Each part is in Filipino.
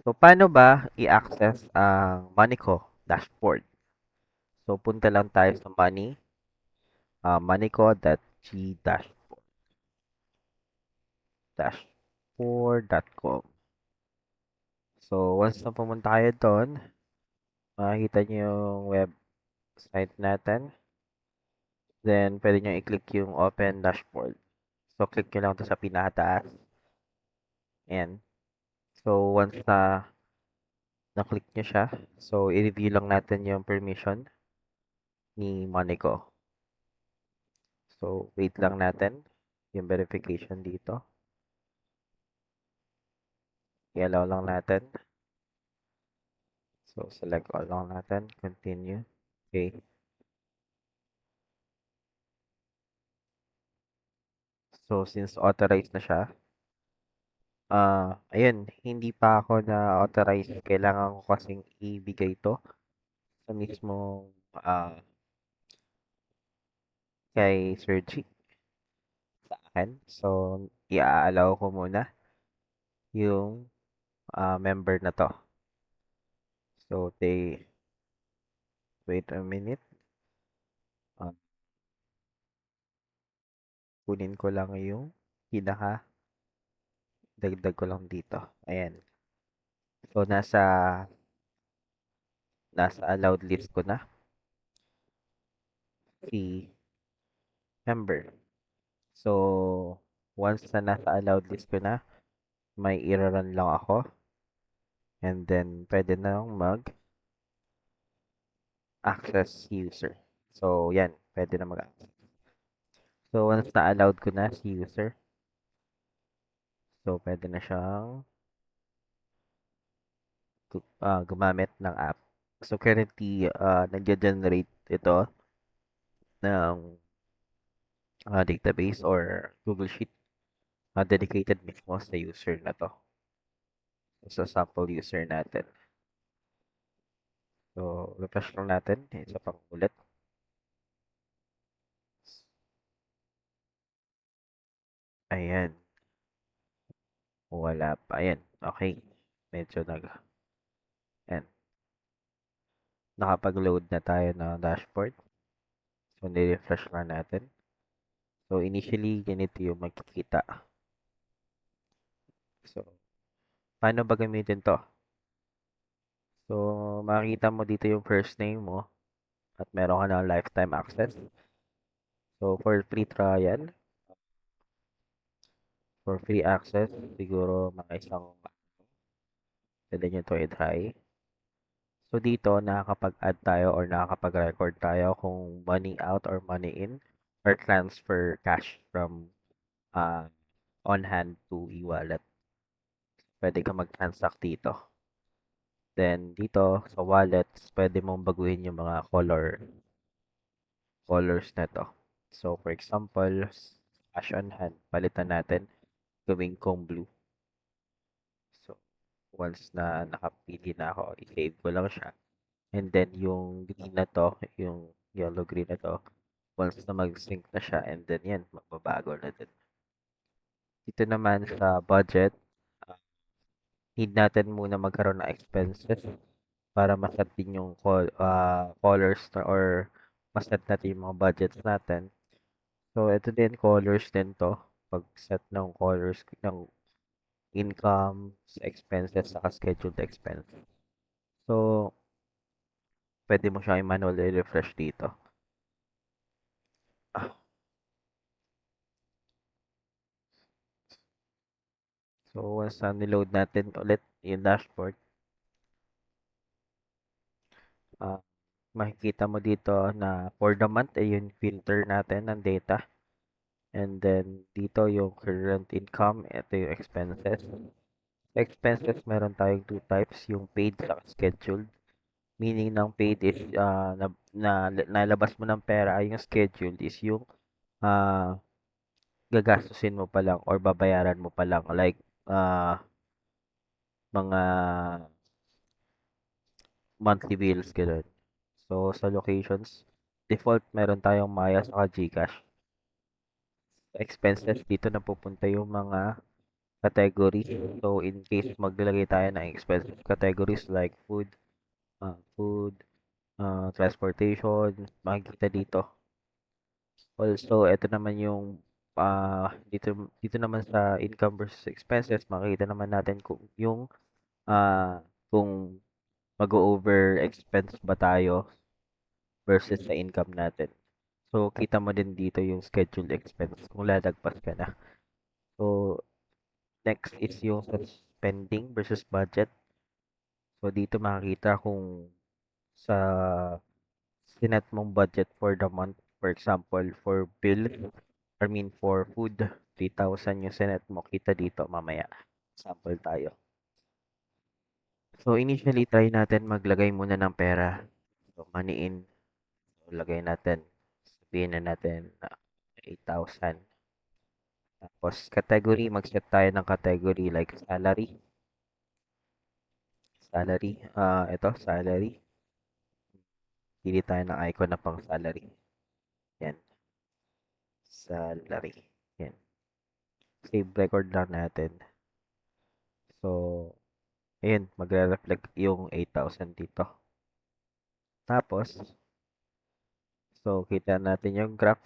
So, paano ba i-access ang Moneyco dashboard? So, punta lang tayo sa moneyco.g dashboard.com. So, once na pumunta kayo doon, makikita nyo yung website natin. Then, pwede nyo i-click yung open dashboard. So, click nyo lang ito sa pinakataas. Ayan. So, once na-click nyo siya, so, i-review lang natin yung permission ni Moneyco. So, wait lang natin yung verification dito. I-allow lang natin. So, select all lang natin. Continue. Okay. So, since authorized na siya, ayun, hindi pa ako na-authorize. Kailangan ko kasing ibigay ito sa mismong kay Sir G sa akin. So, i-allow ko muna yung member na to. So, wait a minute. Kunin ko lang yung pinaka dagdag ko lang dito. Ayan. So, nasa allowed list ko na si member. So, once na nasa allowed list ko na, may i-run lang ako. And then, pwede na mag-access user. So, yan. Pwede na mag-access. So, once na allowed ko na si user, so, pwede na siyang gumamit ng app. So, currently, nag-generate ito ng database or Google Sheet dedicated mismo sa user na to. Sa sample user natin. So, refresh lang natin. Isa pang ulit. Ayan. Wala pa. Ayan. Okay. Medyo ayan. Nakapag-load na tayo ng dashboard. So, nirefresh lang natin. So, initially, ganito yung makikita. So, paano ba gamitin to? So, makikita mo dito yung first name mo at meron ka ng lifetime access. So, for free access, siguro mga isang pwede nyo to i-try. So, dito nakakapag-add tayo or nakakapag-record tayo kung money out or money in or transfer cash from uh, on hand to e-wallet. Pwede ka mag-transact dito. Then, dito sa wallets, pwede mong baguhin yung mga colors na to. So, for example, cash on hand, palitan natin, gawin kong blue. So, once na nakapili na ako, i-save ko lang siya. And then, yung green na to, yung yellow-green na to, once na mag-sync na siya, and then yan, magbabago na din. Dito naman sa budget, ah, need natin muna magkaroon ng expenses para maset din yung colors or maset natin yung mga budgets natin. So, ito din, colors din to. Pag-set ng colors ng income, expenses, saka scheduled expenses. So, pwede mo siya i-manual i-refresh dito. Ah, So, once na niload natin ulit yung dashboard, ah, makikita mo dito na for the month ay yung filter natin ng data. And then, dito yung current income, ito yung expenses. Expenses, meron tayong two types, yung paid at scheduled. Meaning ng paid is nalabas mo ng pera, yung scheduled is yung ah, gagastusin mo pa lang or babayaran mo pa lang. Like, mga monthly bills, gano'n. So, sa locations, default meron tayong Maya sa Gcash. Sa expenses, dito na pupunta yung mga category. So, in case maglalagay tayo ng expenses categories like food, transportation, makikita dito. Also, ito naman yung dito naman sa income versus expenses, makikita naman natin kung yung kung mag-over expense ba tayo versus sa income natin. So, kita mo din dito yung scheduled expense kung lalagpas ka na. So, next is yung sa spending versus budget. So, dito makikita kung sa sinet mong budget for the month. For example, for bill, I mean for food, 3,000 yung sinet mo. Kita dito mamaya. Sample tayo. So, initially, try natin maglagay muna ng pera. So, money in. So, lagay natin. Sabihin na natin 8,000. Tapos, category, mag-set tayo ng category like salary. Salary, ito, salary. Pili tayo ng icon na pang salary. Yan, salary. Yan. Save record lang natin. So, ayun, magre-reflect yung 8,000 dito. Tapos, so, kita natin yung graph.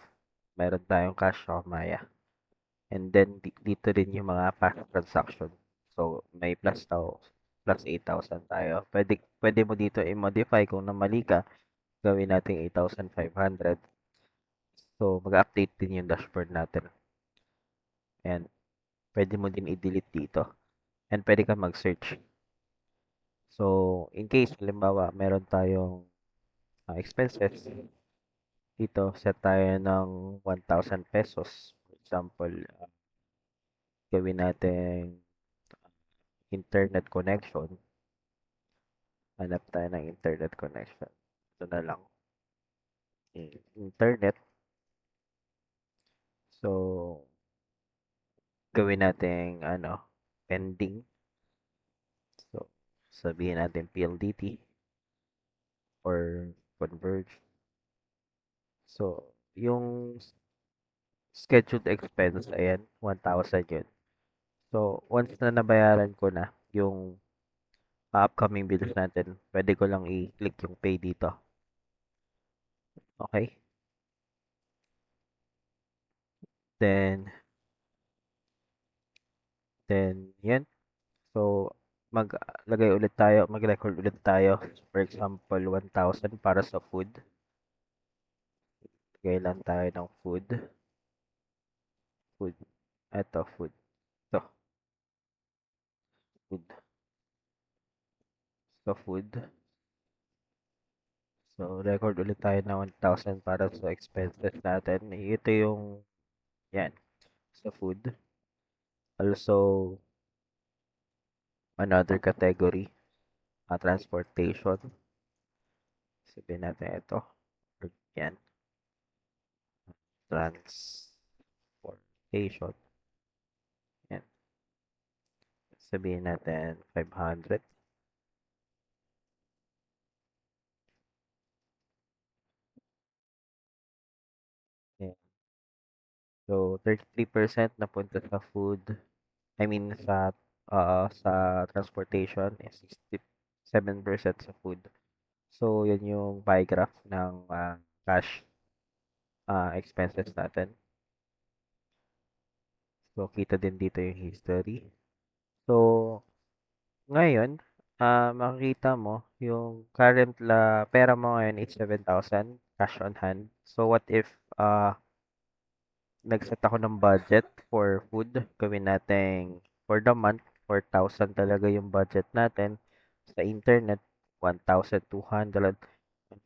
Meron tayong cash o maya. And then, dito rin yung mga past transaction. So, may plus 8,000 tayo. Pwede mo dito i-modify kung namali ka. Gawin natin 8,500. So, mag-update din yung dashboard natin. And, pwede mo din i-delete dito. And, pwede ka mag-search. So, in case, halimbawa, meron tayong expenses, dito, set tayo ng 1,000 pesos. For example, gawin natin internet connection. Hanap tayo ng internet connection. Ito na lang. Internet. So, gawin natin, pending. So, sabihin natin PLDT or Converge. So, yung scheduled expense, ayan, 1,000 yun. So, once na nabayaran ko na yung upcoming bills natin, pwede ko lang i-click yung pay dito. Okay? Then, yan. So, mag-record ulit tayo. For example, 1,000 para sa food. Lagay lang tayo ng food. Food. Ito, food. Ito, food. So, food. So, record ulit tayo ng 1,000 para sa expenses natin. Ito yung, yan, sa food. Also, another category, transportation. Sabihin natin ito. Yan, transportation. Yan. Sabihin natin 500. Yan. So, 33% napunta sa food. I mean, sa transportation. 67% sa food. So, yan yung pie graph ng cash expenses natin. So, kita din dito yung history. So, ngayon, makikita mo yung current pera mo ngayon is 7,000 cash on hand. So, what if nag-set ako ng budget for food? Gawin natin for the month, 4,000 talaga yung budget natin. Sa internet, 1,200.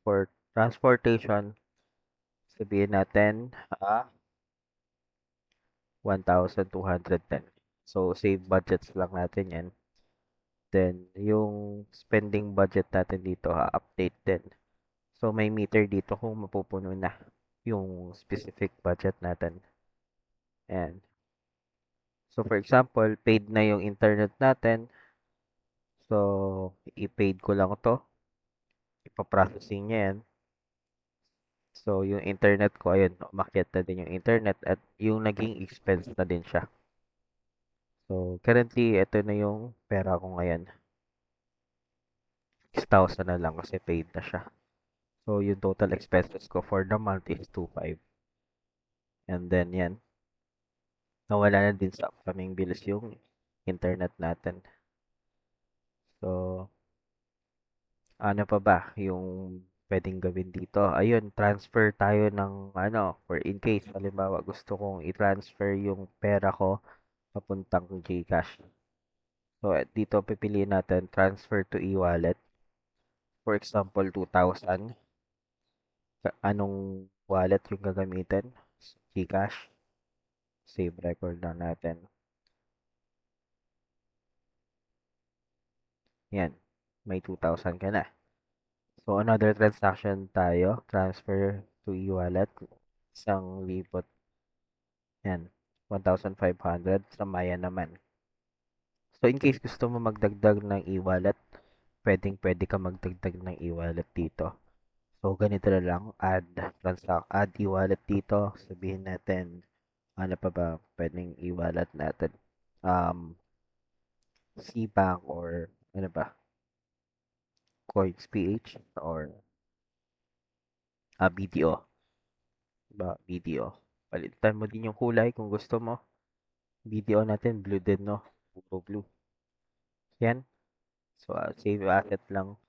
For transportation, sabihin natin, 1,210. So, save budgets lang natin yan. Then, yung spending budget natin dito, update din. So, may meter dito kung mapupuno na yung specific budget natin. Ayan. So, for example, paid na yung internet natin. So, i-paid ko lang to. Ipaprocessing niya yan. So, yung internet ko, ayun, umakyat na din yung internet at yung naging expense na din siya. So, currently, ito na yung pera ko ngayon. 6,000 na lang kasi paid na siya. So, yung total expenses ko for the month is 2,500. And then, yan. Nawala na din sa upcoming bills yung internet natin. So, ano pa ba yung pwedeng gawin dito? Ayun, transfer tayo ng ano, for in case, halimbawa gusto kong i-transfer yung pera ko papuntang GCash. So, dito pipiliin natin transfer to e-wallet. For example, 2,000. Anong wallet yung gagamitin? GCash. Save record na natin. Yan. May 2,000 ka na. So, another transaction tayo. Transfer to e-wallet. Isang libot. Yan. 1,500 sa Maya naman. So, in case gusto mo magdagdag ng e-wallet, pwede ka magdagdag ng e-wallet dito. So, ganito na lang. Add e-wallet dito. Sabihin natin, ano pa ba pwedeng e-wallet natin? CBank or ano ba? Coins PH or BDO. Ba, BDO. Palitan mo din yung kulay kung gusto mo. BDO natin, blue din, no? Puro blue. Yan. So, save asset lang.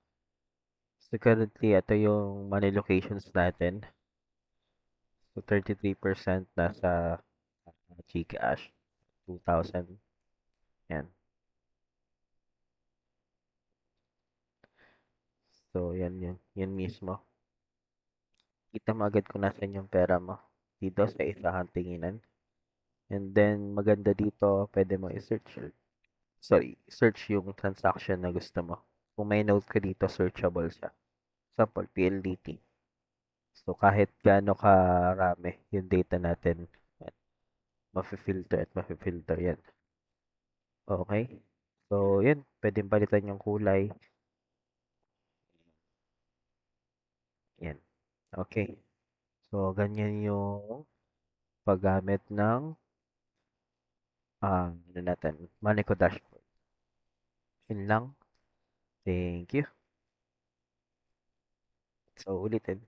So, currently, ito yung money locations natin. So, 33% nasa GCash. 2,000. Yan. So, yan yun. Yan mismo. Kita mo agad kung nasan yung pera mo. Dito sa isang tinginan. And then, maganda dito, pwede mo i-search. Sorry, search yung transaction na gusto mo. Kung may note ka dito, searchable siya. Example, PLDT. So, kahit gaano karami yung data natin, yan, mafe-filter at mafe-filter yan. Okay? So, yan. Pwedeng palitan yung kulay. Yan. Okay. So, ganyan yung paggamit ng ano natin, Manico Dashboard. Yun lang. Thank you. So, ulitin.